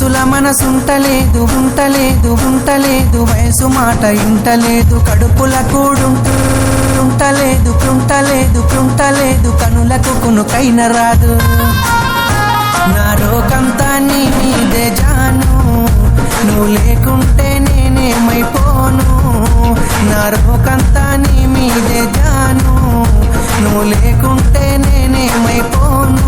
బాసుల మనసుంటలేదు ఉంటలేదు ఉంటలేదు వయసు మాట ఇంటలేదు కడుపుల కూడుంటలేదు కుంటలేదు కుంటలేదు కనులకు కునుకైన రాదు నా రోకంతా నీ మీదే జాను నువ్వు లేకుంటే నేనేమైపోను నా రోకంతా నీ మీదే జాను నువ్వు లేకుంటే నేనేమైపోను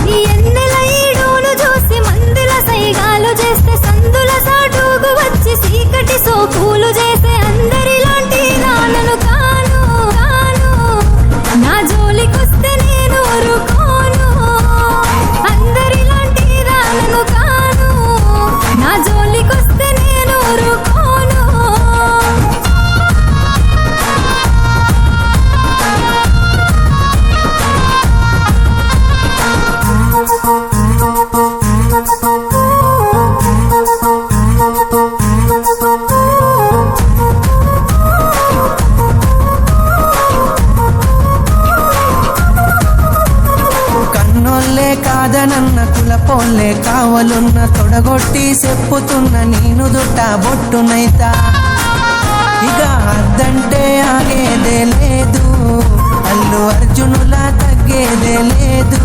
నీ ఎన్నెల ఈడును చూసి మందుల సైగాలు చేస్తే సందుల సాటుకు వచ్చి సీకటి సోపులు చేసే అందరిలాంటి నాన్నను కాను నా జోలికొస్తే నేను ఊరుకోను అందరిలాంటి నాన్నను కాను నా జోలికొస్తే నేను ఊరుకోను కన్నోళ్ళే కాదనన్న కులపోళ్ళే కావలున్న తొడగొట్టి చెప్పుతున్న నేను దుట్ట బొట్టునైతా ఇక అద్దంటే ఆగేదే లేదు అల్లు అర్జునులా తగ్గేదే లేదు